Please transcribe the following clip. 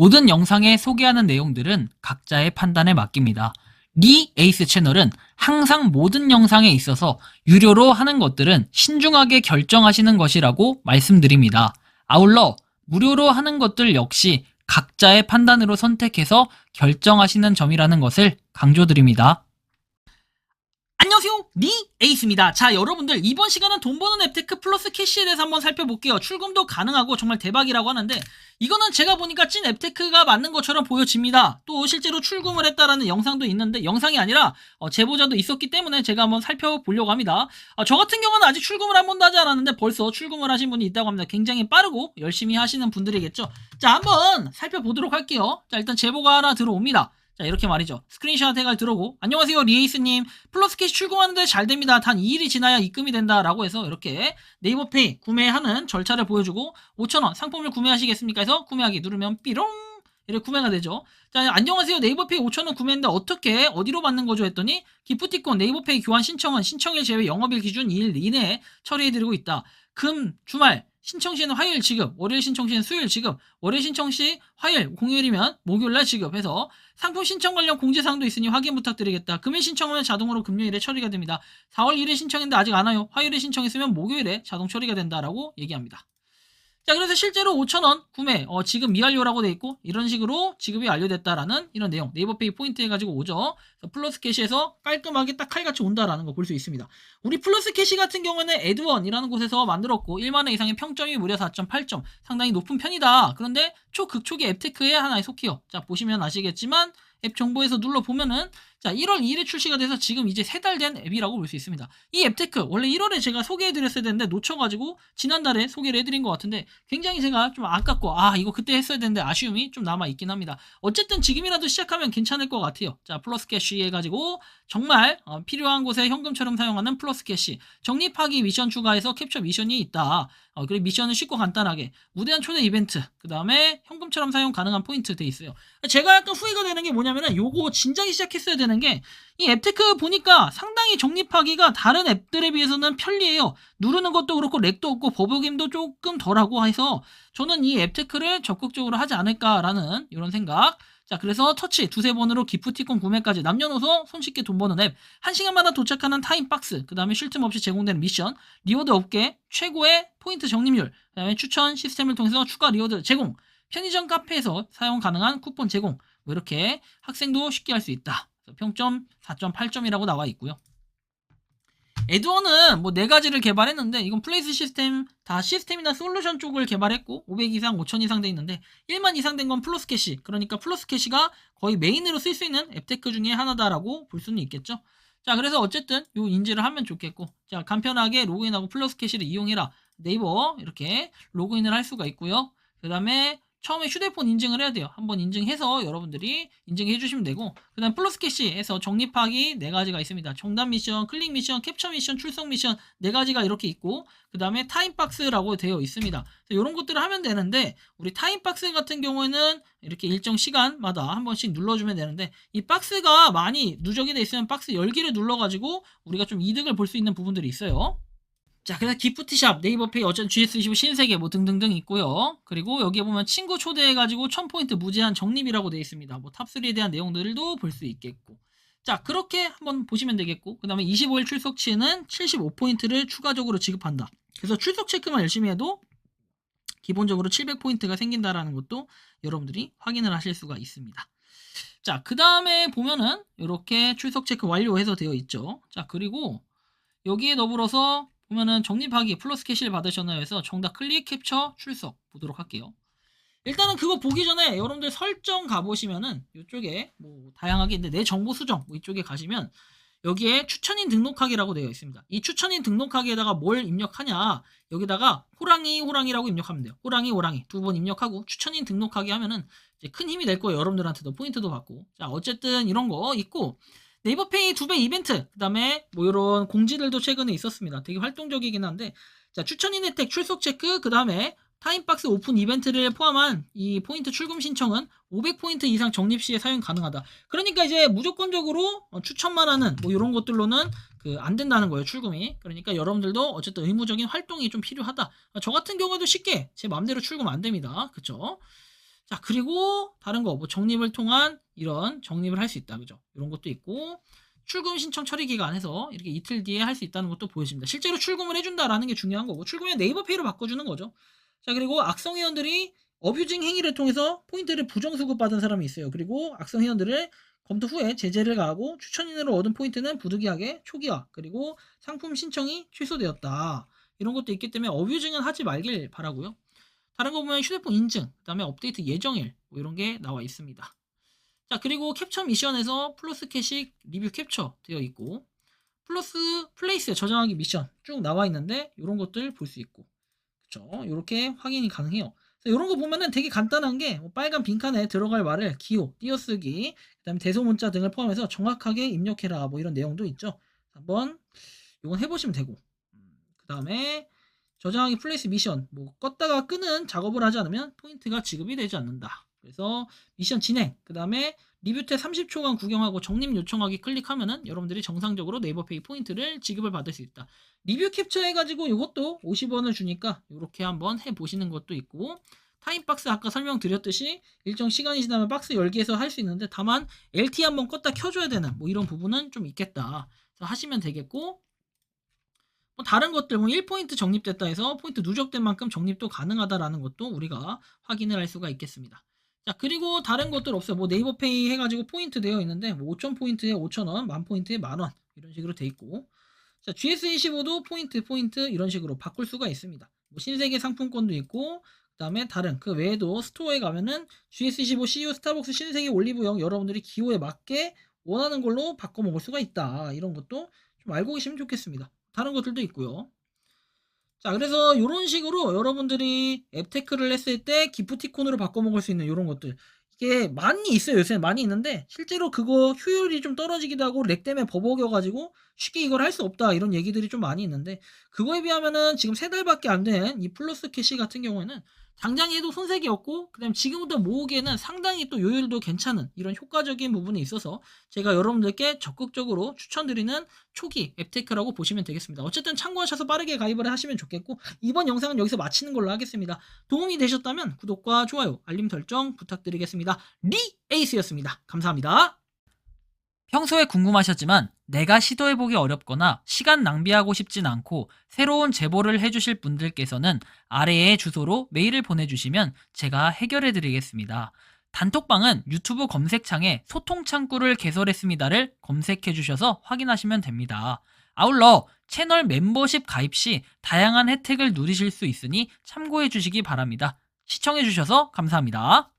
모든 영상에 소개하는 내용들은 각자의 판단에 맡깁니다. 리 에이스 채널은 항상 모든 영상에 있어서 유료로 하는 것들은 신중하게 결정하시는 것이라고 말씀드립니다. 아울러 무료로 하는 것들 역시 각자의 판단으로 선택해서 결정하시는 점이라는 것을 강조드립니다. 안녕하세요, 리 에이스입니다. 자, 여러분들 이번 시간은 돈 버는 앱테크 플러스 캐시에 대해서 한번 살펴볼게요. 출금도 가능하고 정말 대박이라고 하는데, 이거는 제가 보니까 찐 앱테크가 맞는 것처럼 보여집니다. 또 실제로 출금을 했다라는 영상도 있는데, 영상이 아니라 제보자도 있었기 때문에 제가 한번 살펴보려고 합니다. 저 같은 경우는 아직 출금을 한 번도 하지 않았는데 벌써 출금을 하신 분이 있다고 합니다. 굉장히 빠르고 열심히 하시는 분들이겠죠. 자, 한번 살펴보도록 할게요. 자, 일단 제보가 하나 들어옵니다. 자, 이렇게 말이죠. 스크린샷 해가 들어오고, 안녕하세요, 리에이스님. 플러스 캐시 출금하는데 잘 됩니다. 단 2일이 지나야 입금이 된다. 라고 해서 이렇게 네이버페이 구매하는 절차를 보여주고, 5,000원 상품을 구매하시겠습니까? 해서 구매하기 누르면 삐롱! 이렇게 구매가 되죠. 자, 안녕하세요, 네이버페이 5,000원 구매했는데 어떻게, 어디로 받는 거죠? 했더니, 기프티콘 네이버페이 교환 신청은 신청일 제외 영업일 기준 2일 이내에 처리해드리고 있다. 금, 주말, 신청 시에는 화요일 지급, 월요일 신청 시에는 수요일 지급, 월요일 신청 시 화요일, 공휴일이면 목요일날 지급해서 상품 신청 관련 공지사항도 있으니 확인 부탁드리겠다. 금일 신청하면 자동으로 금요일에 처리가 됩니다. 4월 1일 신청했는데 아직 안 와요. 화요일에 신청했으면 목요일에 자동 처리가 된다라고 얘기합니다. 자, 그래서 실제로 5,000원 구매, 지금 미완료라고 돼 있고, 이런 식으로 지급이 완료됐다라는 이런 내용, 네이버페이 포인트 해가지고 오죠. 플러스 캐시에서 깔끔하게 딱 칼같이 온다라는 거 볼 수 있습니다. 우리 플러스 캐시 같은 경우는 에드원이라는 곳에서 만들었고, 1만원 이상의 평점이 무려 4.8점, 상당히 높은 편이다. 그런데 초극초기 앱테크의 하나에 속해요. 자, 보시면 아시겠지만, 앱 정보에서 눌러보면은, 자, 1월 2일에 출시가 돼서 지금 이제 3달 된 앱이라고 볼 수 있습니다. 이 앱테크, 원래 1월에 제가 소개해드렸어야 되는데 놓쳐가지고 지난달에 소개를 해드린 것 같은데 굉장히 제가 좀 아깝고, 이거 그때 했어야 되는데 아쉬움이 좀 남아있긴 합니다. 어쨌든 지금이라도 시작하면 괜찮을 것 같아요. 자, 플러스 캐시 해가지고 정말 필요한 곳에 현금처럼 사용하는 플러스 캐시, 적립하기 미션 추가해서 캡처 미션이 있다. 그리고 미션은 쉽고 간단하게, 무대한 초대 이벤트, 그 다음에 현금처럼 사용 가능한 포인트 돼 있어요. 제가 약간 후회가 되는 게 뭐냐면은 요거 진작에 시작했어야 되는 게, 이 앱테크 보니까 상당히 적립하기가 다른 앱들에 비해서는 편리해요. 누르는 것도 그렇고 렉도 없고 버벅임도 조금 덜하고 해서 저는 이 앱테크를 적극적으로 하지 않을까라는 이런 생각. 자, 그래서 터치 두세 번으로 기프티콘 구매까지 남녀노소 손쉽게 돈 버는 앱, 1시간마다 도착하는 타임박스, 그 다음에 쉴 틈 없이 제공되는 미션, 리워드 업계 최고의 포인트 적립률, 그 다음에 추천 시스템을 통해서 추가 리워드 제공, 편의점 카페에서 사용 가능한 쿠폰 제공, 뭐 이렇게 학생도 쉽게 할 수 있다. 평점 4.8점이라고 나와 있고요. 에드원은 뭐 4가지를 개발했는데, 이건 플레이스 시스템, 다 시스템이나 솔루션 쪽을 개발했고 500 이상 5000 이상 돼 있는데 1만 이상 된 건 플러스 캐시, 그러니까 플러스 캐시가 거의 메인으로 쓸 수 있는 앱테크 중에 하나다라고 볼 수는 있겠죠. 자, 그래서 어쨌든 요 인지를 하면 좋겠고, 자, 간편하게 로그인하고 플러스 캐시를 이용해라, 네이버 이렇게 로그인을 할 수가 있고요. 그 다음에 처음에 휴대폰 인증을 해야 돼요. 한번 인증해서 여러분들이 인증해 주시면 되고, 그 다음 플러스 캐시에서 적립하기 4가지가 있습니다. 정답 미션, 클릭 미션, 캡처 미션, 출석 미션 4가지가 이렇게 있고, 그 다음에 타임박스라고 되어 있습니다. 이런 것들을 하면 되는데, 우리 타임박스 같은 경우에는 이렇게 일정 시간마다 한 번씩 눌러주면 되는데, 이 박스가 많이 누적이 돼 있으면 박스 열기를 눌러가지고 우리가 좀 이득을 볼 수 있는 부분들이 있어요. 자, 그래서 기프트샵, 네이버페이, 어쨌든 GS25 신세계 뭐 등등등 있고요. 그리고 여기에 보면 친구 초대해가지고 1000포인트 무제한 적립이라고 되어 있습니다. 뭐 탑3에 대한 내용들도 볼 수 있겠고. 자, 그렇게 한번 보시면 되겠고, 그 다음에 25일 출석치에는 75포인트를 추가적으로 지급한다. 그래서 출석 체크만 열심히 해도 기본적으로 700포인트가 생긴다라는 것도 여러분들이 확인을 하실 수가 있습니다. 자, 그 다음에 보면은 이렇게 출석 체크 완료해서 되어 있죠. 자, 그리고 여기에 더불어서 보면은 적립하기 플러스 캐시를 받으셨나요 해서 정답 클릭 캡처 출석 보도록 할게요. 일단은 그거 보기 전에 여러분들 설정 가보시면은 이쪽에 뭐 다양하게 있는데 내 정보 수정 뭐 이쪽에 가시면 여기에 추천인 등록하기라고 되어 있습니다. 이 추천인 등록하기에다가 뭘 입력하냐, 여기다가 호랑이라고 입력하면 돼요. 호랑이 2번 입력하고 추천인 등록하기 하면은 이제 큰 힘이 될 거예요. 여러분들한테도 포인트도 받고. 자, 어쨌든 이런 거 있고, 네이버페이 2배 이벤트, 그 다음에 뭐 이런 공지들도 최근에 있었습니다. 되게 활동적이긴 한데, 자, 추천인 혜택 출석 체크, 그 다음에 타임박스 오픈 이벤트를 포함한 이 포인트 출금 신청은 500포인트 이상 적립 시에 사용 가능하다. 그러니까 이제 무조건적으로 추천만 하는 뭐 이런 것들로는 안 된다는 거예요, 출금이. 그러니까 여러분들도 어쨌든 의무적인 활동이 좀 필요하다. 저 같은 경우에도 쉽게 제 마음대로 출금 안 됩니다. 그쵸? 자, 그리고 다른 거, 뭐 적립을 통한 이런 적립을 할 수 있다. 그죠? 이런 것도 있고, 출금 신청 처리 기간 해서 이렇게 이틀 뒤에 할 수 있다는 것도 보여집니다. 실제로 출금을 해준다라는 게 중요한 거고, 출금에 네이버페이로 바꿔주는 거죠. 자, 그리고 악성 회원들이 어뷰징 행위를 통해서 포인트를 부정수급받은 사람이 있어요. 그리고 악성 회원들을 검토 후에 제재를 가하고 추천인으로 얻은 포인트는 부득이하게 초기화, 그리고 상품 신청이 취소되었다. 이런 것도 있기 때문에 어뷰징은 하지 말길 바라고요. 다른 거 보면 휴대폰 인증, 그 다음에 업데이트 예정일, 뭐 이런 게 나와 있습니다. 자, 그리고 capture 미션에서 플러스 캐시 리뷰 캡처 되어 있고, 플러스 플레이스에 저장하기 미션 쭉 나와 있는데, 이런 것들 볼 수 있고, 그쵸? 이렇게 확인이 가능해요. 이런 거 보면은 되게 간단한 게, 빨간 빈칸에 들어갈 말을 기호, 띄어쓰기, 그 다음에 대소문자 등을 포함해서 정확하게 입력해라, 뭐 이런 내용도 있죠. 한번 이건 해보시면 되고, 그 다음에 저장하기 플레이스 미션, 뭐 껐다가 끄는 작업을 하지 않으면 포인트가 지급이 되지 않는다. 그래서 미션 진행, 그 다음에 리뷰 때 30초간 구경하고 적립 요청하기 클릭하면은 여러분들이 정상적으로 네이버페이 포인트를 지급을 받을 수 있다. 리뷰 캡처 해가지고 이것도 50원을 주니까 이렇게 한번 해보시는 것도 있고, 타임박스 아까 설명드렸듯이 일정 시간이 지나면 박스 열기에서 할 수 있는데, 다만 LT 한번 껐다 켜줘야 되는 뭐 이런 부분은 좀 있겠다. 그래서 하시면 되겠고, 뭐 다른 것들, 뭐 1포인트 적립됐다 해서 포인트 누적된 만큼 적립도 가능하다라는 것도 우리가 확인을 할 수가 있겠습니다. 자, 그리고 다른 것들 없어요. 뭐 네이버페이 해가지고 포인트 되어 있는데, 뭐 5,000포인트에 5,000원, 10,000포인트에 10,000원, 이런 식으로 돼 있고, 자, GS25도 포인트 이런 식으로 바꿀 수가 있습니다. 뭐 신세계 상품권도 있고, 그 다음에 다른 그 외에도 스토어에 가면은 GS25 CU 스타벅스 신세계 올리브영 여러분들이 기호에 맞게 원하는 걸로 바꿔 먹을 수가 있다. 이런 것도 좀 알고 계시면 좋겠습니다. 다른 것들도 있고요. 자, 그래서 이런 식으로 여러분들이 앱테크를 했을 때 기프티콘으로 바꿔 먹을 수 있는 이런 것들, 이게 많이 있어요. 요새 많이 있는데 실제로 그거 효율이 좀 떨어지기도 하고 렉 때문에 버벅여가지고 쉽게 이걸 할 수 없다, 이런 얘기들이 좀 많이 있는데, 그거에 비하면은 지금 3달밖에 안 된 이 플러스 캐시 같은 경우에는 당장에도 손색이 없고, 그다음 지금부터 모으기에는 상당히 또 요율도 괜찮은 이런 효과적인 부분이 있어서 제가 여러분들께 적극적으로 추천드리는 초기 앱테크라고 보시면 되겠습니다. 어쨌든 참고하셔서 빠르게 가입을 하시면 좋겠고, 이번 영상은 여기서 마치는 걸로 하겠습니다. 도움이 되셨다면 구독과 좋아요, 알림 설정 부탁드리겠습니다. 리에이스였습니다. 감사합니다. 평소에 궁금하셨지만 내가 시도해보기 어렵거나 시간 낭비하고 싶진 않고 새로운 제보를 해주실 분들께서는 아래의 주소로 메일을 보내주시면 제가 해결해드리겠습니다. 단톡방은 유튜브 검색창에 소통창구를 개설했습니다를 검색해주셔서 확인하시면 됩니다. 아울러 채널 멤버십 가입 시 다양한 혜택을 누리실 수 있으니 참고해주시기 바랍니다. 시청해주셔서 감사합니다.